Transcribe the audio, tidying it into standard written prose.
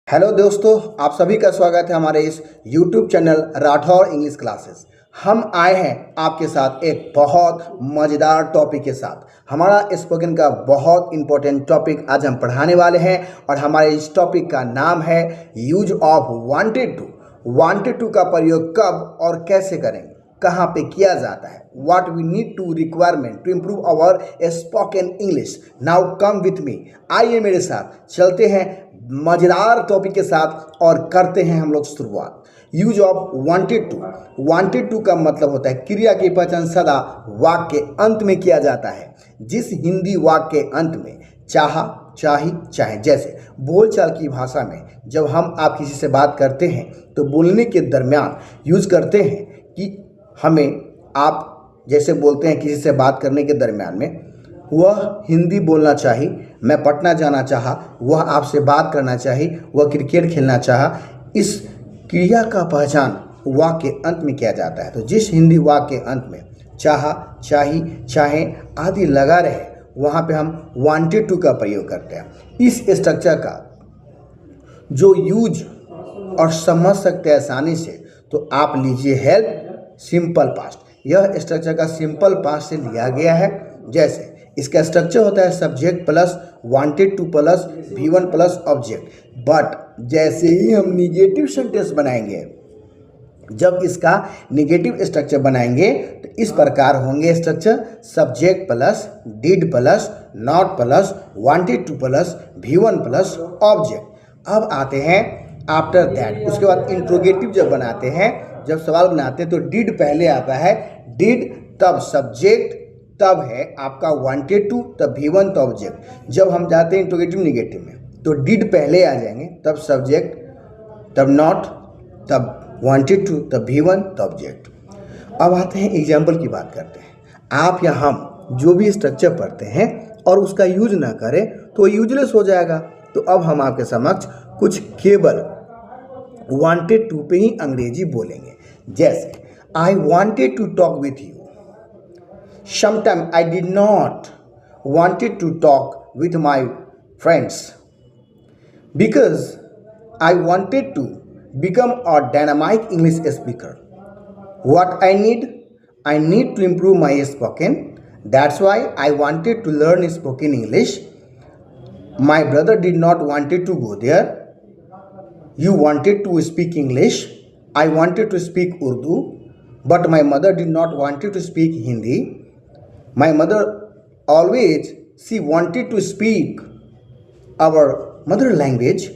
Hello दोस्तों, आप सभी का स्वागत है हमारे इस YouTube channel Rathore English classes. हम आए हैं आपके साथ एक बहुत मज़ेदार टॉपिक के साथ। हमारा स्पोकन का बहुत इंपॉर्टेंट टॉपिक आज हम पढ़ाने वाले हैं और हमारे इस टॉपिक का नाम है use of wanted to. Wanted to का प्रयोग कब और कैसे करेंगे, कहाँ पे किया जाता है, what we need to requirement to improve our spoken English. Now come with me, आइए मेरे साथ चलते हैं मजेदार टॉपिक के साथ और करते हैं हम लोग शुरुआत। Use of wanted to. Wanted to का मतलब होता है क्रिया की पहचान सदा वाक्य के अंत में किया जाता है। जिस हिंदी वाक्य के अंत में चाहा, चाही, चाहे, जैसे बोलचाल की भाषा में जब हम आप किसी से बात करते हैं तो बोलने के दरमियान यूज करते हैं कि हमें आप जैसे बोलते हैं किसी से बात करने के दरमियान में, वह हिंदी बोलना चाहिए, मैं पटना जाना चाहा, वह आपसे बात करना चाहिए, वह क्रिकेट खेलना चाहा। इस क्रिया का पहचान वाक्य के अंत में किया जाता है। तो जिस हिंदी वाक्य के अंत में चाहा, चाही, चाहे आदि लगा रहे वहाँ पे हम वांटेड टू का प्रयोग करते हैं। इस स्ट्रक्चर का जो यूज और समझ सकते हैं आसानी से, तो आप लीजिए हेल्प सिंपल पास्ट। यह स्ट्रक्चर का सिंपल पास्ट से लिया गया है। जैसे इसका स्ट्रक्चर होता है subject plus wanted two plus V1 plus object. But जैसे ही हम निगेटिव सेंटेंस बनाएंगे, जब इसका निगेटिव स्ट्रक्चर बनाएंगे तो इस प्रकार होंगे structure subject plus did plus not plus wanted two plus V1 plus object. अब आते हैं आफ्टर दैट, उसके बाद इंट्रोगेटिव जब बनाते हैं, जब सवाल बनाते हैं तो डिड पहले आता है। डिड तब सब्जेक्ट, तब है आपका वांटेड टू, तब V1 तो ऑब्जेक्ट। जब हम जाते हैं इंट्रोगेटिव निगेटिव में तो डिड पहले आ जाएंगे, तब सब्जेक्ट, तब नॉट, तब वांटेड टू, तब V1 तो ऑब्जेक्ट। अब आते हैं एग्जाम्पल की बात करते हैं। आप या हम जो भी स्ट्रक्चर पढ़ते हैं और उसका यूज ना करें तो यूजलेस हो जाएगा। तो अब हम आपके समक्ष कुछ केवल वांटेड टू पे ही अंग्रेजी बोलेंगे। जैसे I wanted to talk with you, sometimes I did not wanted to talk with my friends because I wanted to become a dynamic English speaker. What I need to improve my spoken. That's why I wanted to learn spoken English. My brother did not wanted to go there. You wanted to speak English. I wanted to speak Urdu, but my mother did not wanted to speak Hindi. My mother always, she wanted to speak our mother language.